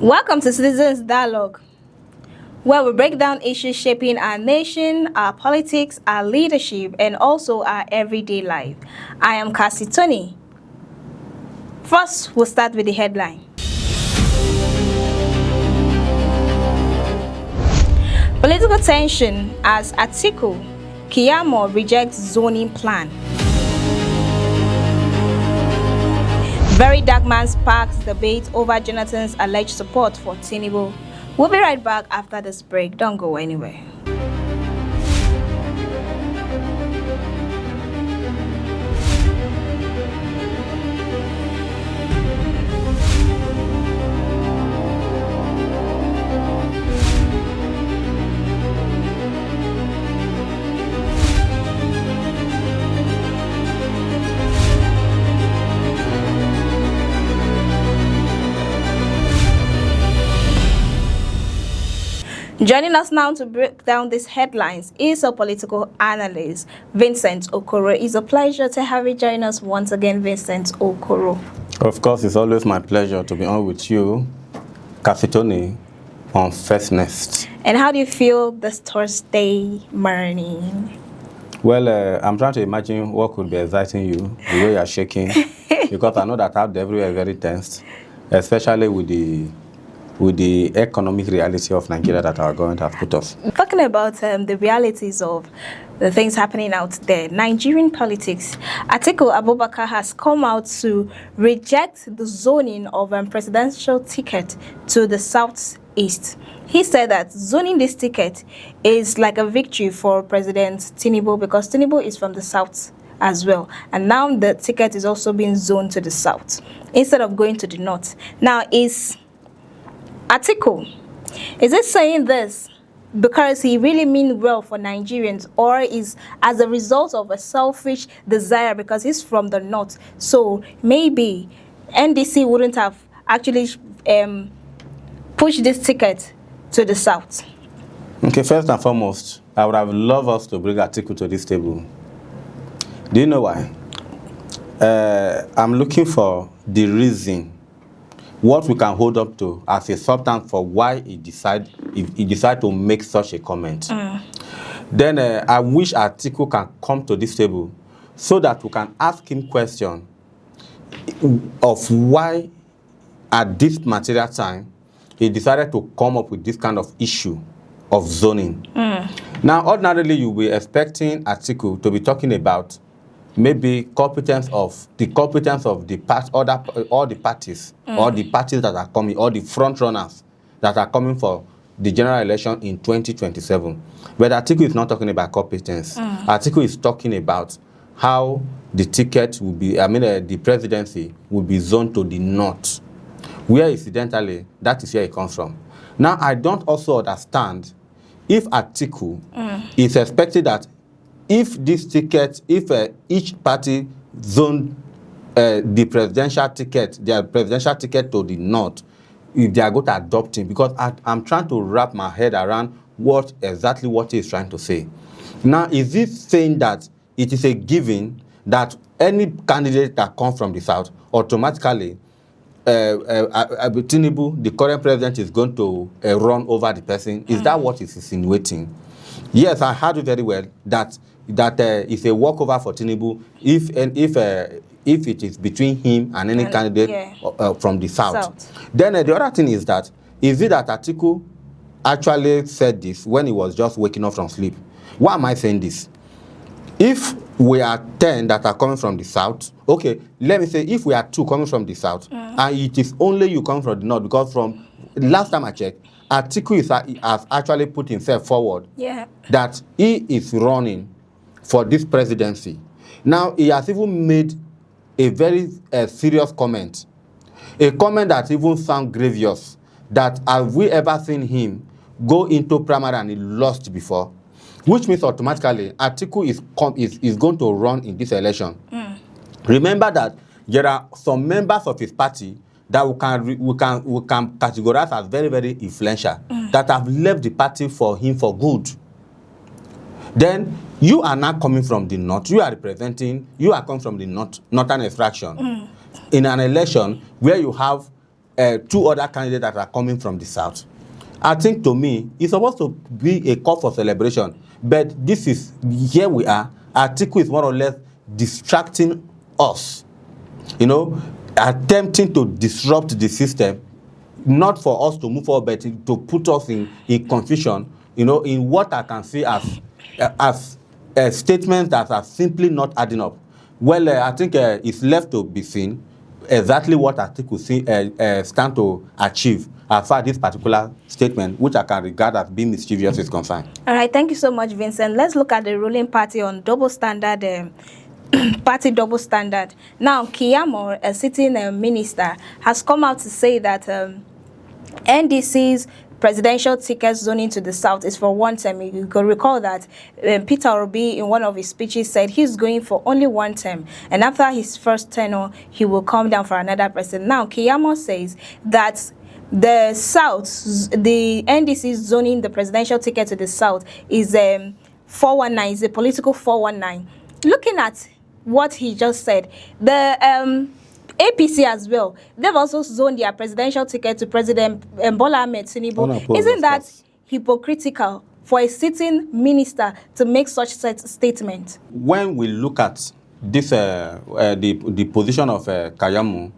Welcome to Citizens Dialogue, where we break down issues shaping our nation, our politics, our leadership, and also our everyday life. I am Cassie Tony. First, we'll start with the headline. Political tension as Atiku Kiyamo rejects zoning plan. Very dark man sparks debate over Jonathan's alleged support for Tinubu. We'll be right back after this break. Don't go anywhere. Joining us now to break down these headlines is a political analyst, Vincent Okoro. It's a pleasure to have you join us once again, Vincent Okoro. Of course, it's always my pleasure to be on with you, Kasitoni, on First Nest. And how do you feel this Thursday morning? Well, I'm trying to imagine what could be exciting you, the way you're shaking, because I know that out there everywhere is very tense, especially with the economic reality of Nigeria that our government has put us. Talking about the realities of the things happening out there, Nigerian politics, Atiku Abubakar has come out to reject the zoning of presidential ticket to the southeast. He said that zoning this ticket is like a victory for President Tinubu because Tinubu is from the south as well. And now the ticket is also being zoned to the south instead of going to the north. Now, is Atiku, is it saying this because he really means well for Nigerians, or is as a result of a selfish desire because he's from the north? So maybe NDC wouldn't have actually pushed this ticket to the south. Okay, first and foremost, I would have loved us to bring Atiku to this table. Do you know why? I'm looking for the reason, what we can hold up to as a substance for why he decided to make such a comment. Then I wish Atiku can come to this table so that we can ask him question of why at this material time he decided to come up with this kind of issue of zoning. Now, ordinarily, you'll be expecting Atiku to be talking about maybe competence of the all the parties, or the parties that are coming, or the front runners that are coming for the general election in 2027. But Atiku is not talking about competence. Atiku is talking about how the ticket will be, the presidency will be zoned to the north, where incidentally, that is where it comes from. Now, I don't also understand if Atiku is expecting that if this ticket, if each party zoned the presidential ticket, their presidential ticket to the north, if they are going to adopt him, because I'm trying to wrap my head around what he is trying to say. Now, is he saying that it is a given that any candidate that comes from the south, automatically, Tinubu, the current president, is going to run over the person? Is that what he's insinuating? Yes, I heard it very well that is a walkover for Tinubu if it is between him and any candidate from the south. Then the other thing is that, is it that Atiku actually said this when he was just waking up from sleep? Why am I saying this? If we are 10 that are coming from the south, okay, let me say if we are 2 coming from the south, and it is only you coming from the north, because from last time I checked, Atiku has actually put himself forward that he is running for this presidency. Now, he has even made a very serious comment, a comment that even sounds grievous, that have we ever seen him go into primary and he lost before? Which means automatically Atiku is going to run in this election. Remember that there are some members of his party that we can categorize as very, very influential, that have left the party for him for good. Then you are not coming from the north. You are coming from the northern extraction in an election where you have two other candidates that are coming from the south. I think to me, it's supposed to be a call for celebration. But here we are. Atiku is more or less distracting us, attempting to disrupt the system, not for us to move forward, but to put us in confusion, in what I can see as statements that are simply not adding up. Well, I think it's left to be seen exactly what Atiku stand to achieve as far as this particular statement, which I can regard as being mischievous, is concerned. All right, thank you so much, Vincent. Let's look at the ruling party on double standard. Party double standard. Now, Keyamo, a sitting minister, has come out to say that NDC's presidential ticket zoning to the south is for one term. You can recall that Peter Obi, in one of his speeches, said he's going for only one term, and after his first tenure, he will come down for another president. Now, Keyamo says that the south, the NDC zoning the presidential ticket to the south is 419, is a political 419. Looking at what he just said, the APC as well, they've also zoned their presidential ticket to President Bola Ahmed Tinubu. Isn't that hypocritical for a sitting minister to make such statement? When we look at this, the position of Keyamo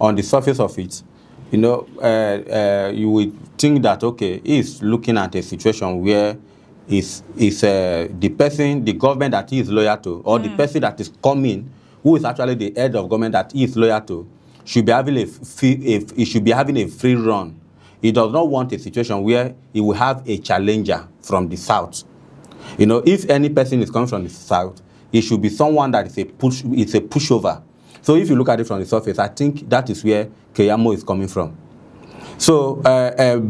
on the surface of it, you would think that, okay, he's looking at a situation where is the person, the government that he is loyal to, or the person that is coming, who is actually the head of government that he is loyal to, should be having a free run. He does not want a situation where he will have a challenger from the south. If any person is coming from the south, it should be someone that is a pushover. So if you look at it from the surface, I think that is where Keyamo is coming from. So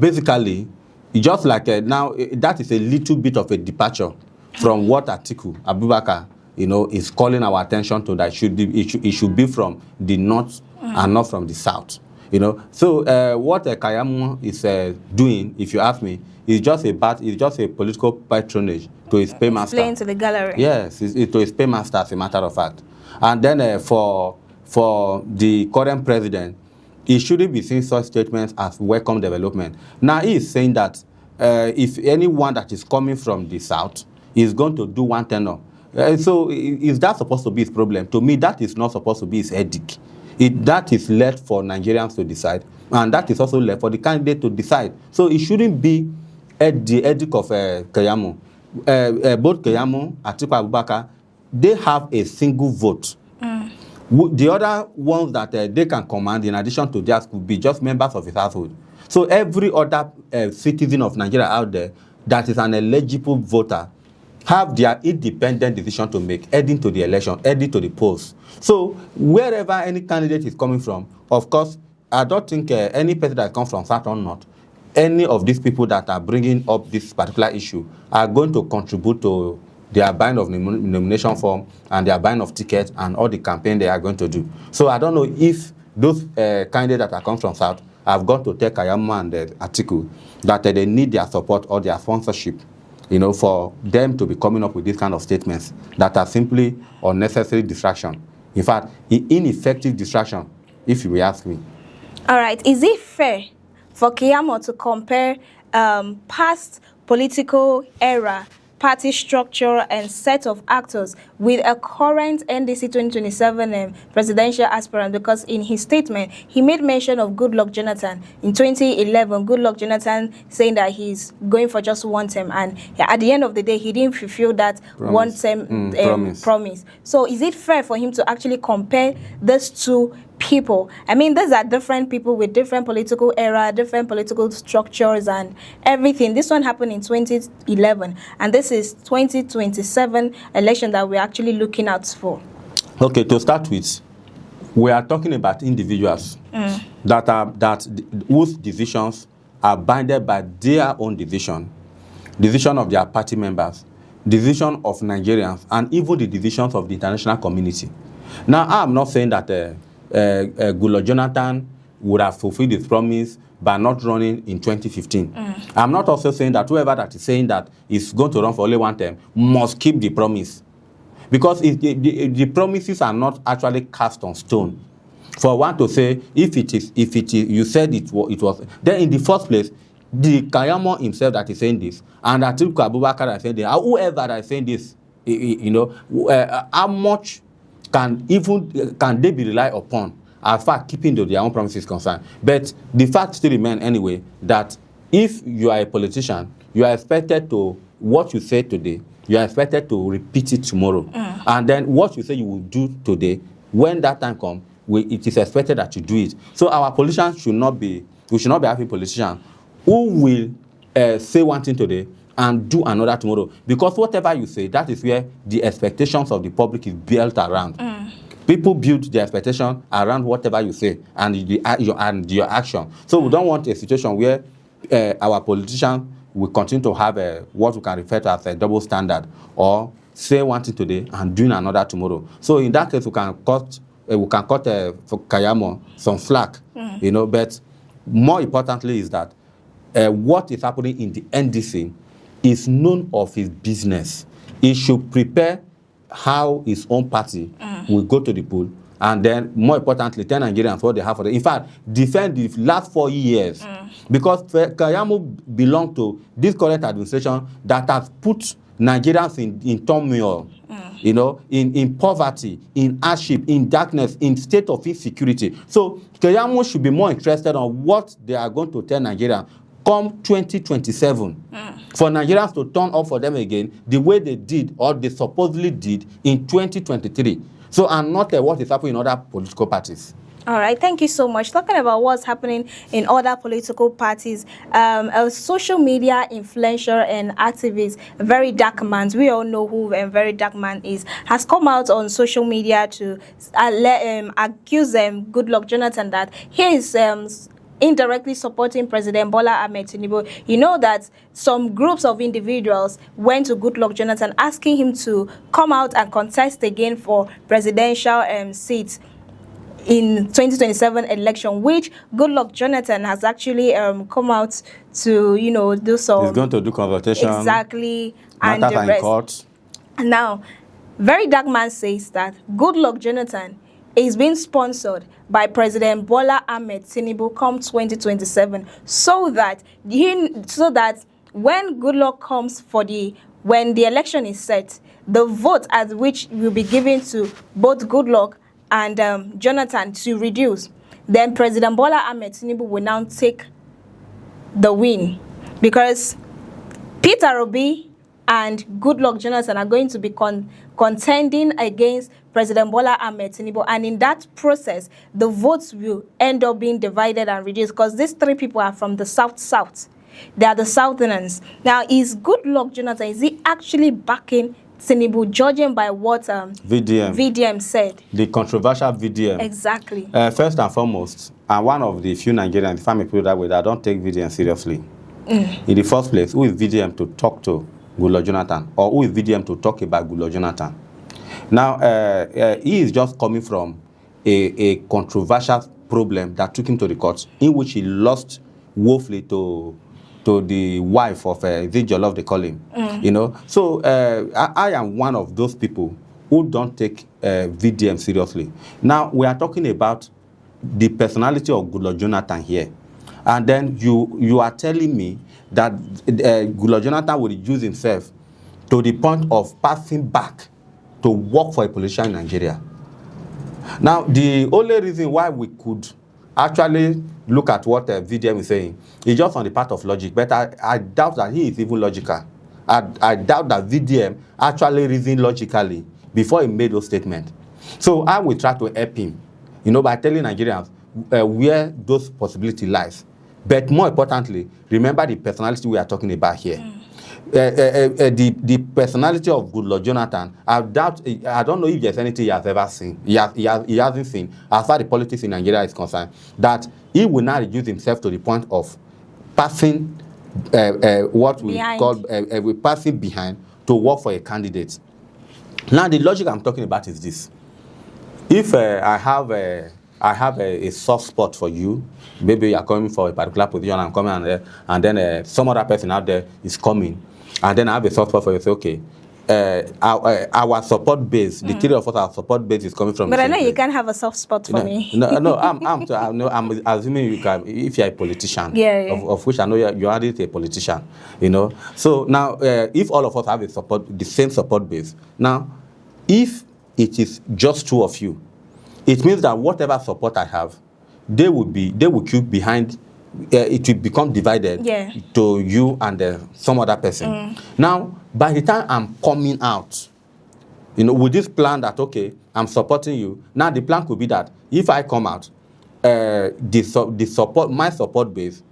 basically, just like now, that is a little bit of a departure from what Atiku Abubakar, is calling our attention to. That it should be from the north and not from the south. So what Keyamo is doing, if you ask me, is just a political patronage to his paymaster. Playing to the gallery. Yes, it's to his paymaster, as a matter of fact. And then for the current president, he shouldn't be seeing such statements as welcome development. Now, he is saying that if anyone that is coming from the south is going to do one tenure. So is that supposed to be his problem? To me, that is not supposed to be his edict. That is left for Nigerians to decide, and that is also left for the candidate to decide. So it shouldn't be the edict of Keyamo. Both Keyamo and Atiku Abubakar, they have a single vote. The other ones that they can command, in addition to theirs, could be just members of his household. So every other citizen of Nigeria out there that is an eligible voter have their independent decision to make, heading to the election, heading to the polls. So wherever any candidate is coming from, of course, I don't think any person that comes from south or north, any of these people that are bringing up this particular issue are going to contribute to their buying of nomination form and their buying of tickets and all the campaign they are going to do. So I don't know if those candidates that are come from south have gone to tell Keyamo and Atiku that they need their support or their sponsorship, for them to be coming up with these kind of statements that are simply unnecessary distraction. In fact, ineffective distraction, if you will ask me. All right. Is it fair for Keyamo to compare past political era, party structure, and set of actors with a current NDC 2027 presidential aspirant? Because in his statement, he made mention of Goodluck Jonathan. In 2011, Goodluck Jonathan saying that he's going for just one term, and at the end of the day, he didn't fulfill that one term promise. So is it fair for him to actually compare these two people? I mean, these are different people with different political era, different political structures and everything. This one happened in 2011, and this is 2027 election that we're actually looking out for. Okay, to start with, we are talking about individuals whose decisions are bounded by their own decision of their party members, decision of Nigerians, and even the decisions of the international community. Now, I'm not saying that Goodluck Jonathan would have fulfilled his promise by not running in 2015. I'm not also saying that whoever that is saying that is going to run for only one term must keep the promise, because the promises are not actually cast on stone. For one to say, if it is, you said it was, then in the first place, the Kayamo himself that is saying this, and Atiku Abubakar that is saying this, or whoever that is saying this, how much can they be relied upon as far as keeping to their own promises concerned? But the fact still remains anyway that if you are a politician, you are expected to, what you say today, you are expected to repeat it tomorrow. And then what you say you will do today, when that time comes, it is expected that you do it. So our politicians we should not be having politicians who will say one thing today and do another tomorrow. Because whatever you say, that is where the expectations of the public is built around. People build their expectation around whatever you say and your action. So we don't want a situation where our politicians will continue to have what we can refer to as a double standard, or say one thing today and doing another tomorrow. So in that case, we can cut for Kayamo some slack, But more importantly is that what is happening in the NDC is none of his business. He should prepare how his own party will go to the poll, and then more importantly, tell Nigerians what they have for them. In fact, defend the last 4 years, because Kayamo belonged to this current administration that has put Nigerians in turmoil, in poverty, in hardship, in darkness, in state of insecurity. So Kayamo should be more interested on what they are going to tell Nigerians come 2027, for Nigerians to turn up for them again the way they did, or they supposedly did, in 2023. So, and not what is happening in other political parties. All right, thank you so much. Talking about what's happening in other political parties, a social media influencer and activist, Very Dark Man, we all know who Very Dark Man is, has come out on social media to accuse Goodluck Jonathan that he is indirectly supporting President Bola Ahmed Tinubu. You know that some groups of individuals went to Goodluck Jonathan asking him to come out and contest again for presidential seats in 2027 election, which Goodluck Jonathan has actually come out to, do some... He's going to do consultation. Exactly. And the rest. In court. Now, Very Dark Man says that Goodluck Jonathan is being sponsored by President Bola Ahmed Tinubu come 2027, so that when Goodluck comes when the election is set, the vote at which will be given to both Goodluck and Jonathan to reduce, then President Bola Ahmed Tinubu will now take the win, because Peter Obi and Goodluck Jonathan are going to be contending against President Bola Ahmed Tinubu, and in that process, the votes will end up being divided and reduced, because these three people are from the south. They are the Southerners. Now, is Goodluck Jonathan, is he actually backing Tinubu, judging by what VDM said? The controversial VDM. Exactly. First and foremost, I'm one of the few Nigerians, if I may put it that way, that don't take VDM seriously. In the first place, who is VDM to talk to Goodluck Jonathan, or who is VDM to talk about Goodluck Jonathan? Now, he is just coming from a controversial problem that took him to the court, in which he lost woefully to the wife of Jollof, they call him. So I am one of those people who don't take VDM seriously. Now, we are talking about the personality of Goodluck Jonathan here. And then you are telling me that Goodluck Jonathan will reduce himself to the point of passing back to work for a politician in Nigeria. Now, the only reason why we could actually look at what VDM is saying is just on the part of logic, but I doubt that he is even logical. I doubt that VDM actually reasoned logically before he made those statements. So I will try to help him, by telling Nigerians where those possibilities lies. But more importantly, remember the personality we are talking about here. The personality of Goodluck Jonathan, I don't know if there's anything he has ever seen. He hasn't seen, as far as the politics in Nigeria is concerned, that he will not reduce himself to the point of passing what we call passing behind to work for a candidate. Now, the logic I'm talking about is this: if I have a soft spot for you, maybe you are coming for a particular position, I'm coming and then some other person out there is coming, and then I have a soft spot for you. Say, okay, our support base, the three of us, our support base is coming from. But I know you can't have a soft spot for me. No, I'm assuming you can, if you're a politician, Yeah. Of which I know you're already a politician, So now, if all of us have the same support base, now, if it is just two of you, it means that whatever support I have, they will queue behind. It will become divided to you and some other person. Now, by the time I'm coming out, with this plan that, okay, I'm supporting you, now the plan could be that if I come out, my support base,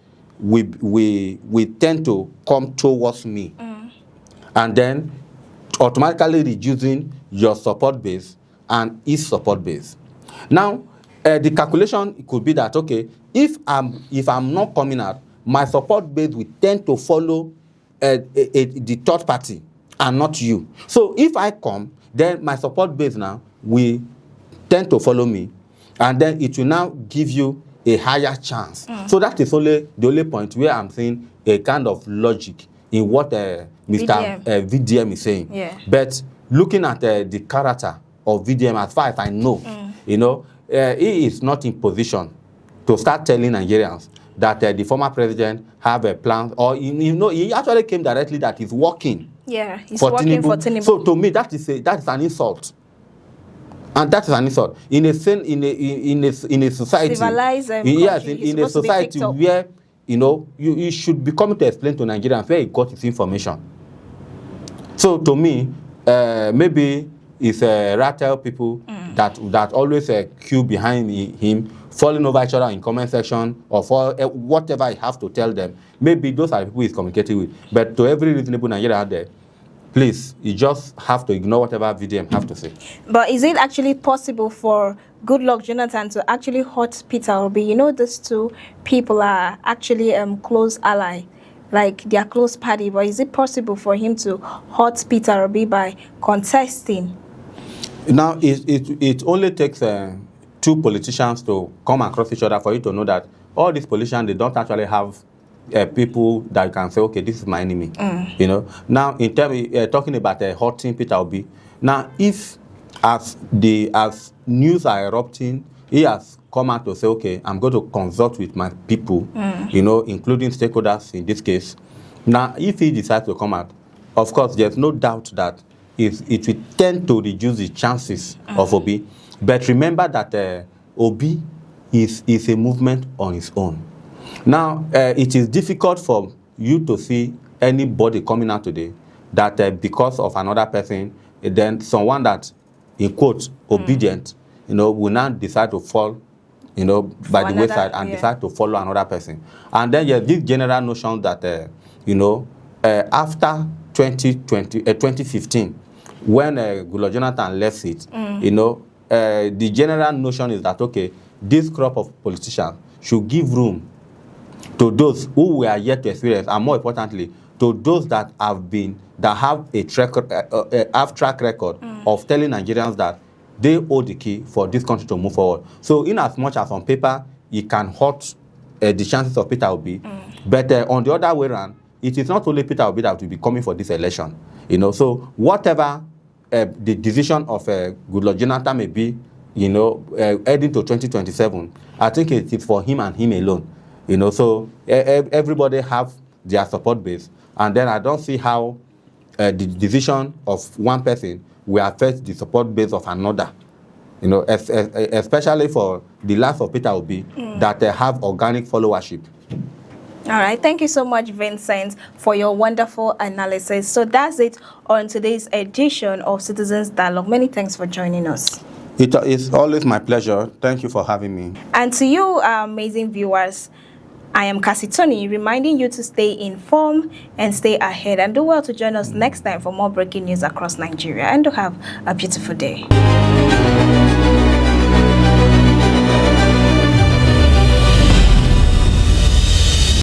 we tend to come towards me, and then automatically reducing your support base and his support base. Now, the calculation could be that, okay, if I'm not coming out, my support base will tend to follow the third party and not you. So if I come, then my support base now will tend to follow me, and then it will now give you a higher chance. So that is the only point where I'm seeing a kind of logic in what Mr. VDM is saying. Yeah. But looking at the character of VDM, as far as I know, he is not in position to start telling Nigerians that the former president have a plan, or he actually came directly that he's working. Yeah, he's working for Tinubu. So to me, that is an insult, and that is an insult in a society. Civilized yes, in a society where you should be coming to explain to Nigerians where he got his information. So to me, maybe it's rattle people that always queue behind him, falling over each other in comment section, or for whatever I have to tell them. Maybe those are the people he's communicating with. But to every reasonable Nigerian out there, please, you just have to ignore whatever VDM have to say. But is it actually possible for Goodluck Jonathan to actually hurt Peter Obi? These two people are actually close ally, like they are close party. But is it possible for him to hurt Peter Obi by contesting? Now, it only takes two politicians to come across each other for you to know that all these politicians, they don't actually have people that you can say, okay, this is my enemy. Now, in terms talking about hurting Peter Obi, now if as news are erupting, he has come out to say, okay, I'm going to consult with my people, including stakeholders in this case. Now, if he decides to come out, of course, there's no doubt that it will tend to reduce the chances of Obi. But remember that Obi is a movement on its own. Now, it is difficult for you to see anybody coming out today that because of another person, then someone that, in quotes, obedient, will now decide to fall, by the wayside and decide to follow another person. And then there's this general notion that, after 2015, when Goodluck Jonathan left it, the general notion is that, okay, this crop of politicians should give room to those who were yet to experience, and more importantly, to those that have a track record of telling Nigerians that they hold the key for this country to move forward. So, in as much as on paper, it can hurt the chances of Peter Obi, but on the other way around, it is not only Peter Obi that will be coming for this election. So whatever the decision of Goodluck Jonathan may be, heading to 2027, I think it is for him and him alone. So everybody have their support base, and then I don't see how the decision of one person will affect the support base of another. Especially for the last of Peter Obi that have organic followership. All right, thank you so much, Vincent, for your wonderful analysis. So that's it on today's edition of Citizens Dialogue. Many thanks for joining us. It is always my pleasure. Thank you for having me. And to you, our amazing viewers, I am Cassie Tony, reminding you to stay informed and stay ahead. And do well to join us next time for more breaking news across Nigeria. And do have a beautiful day.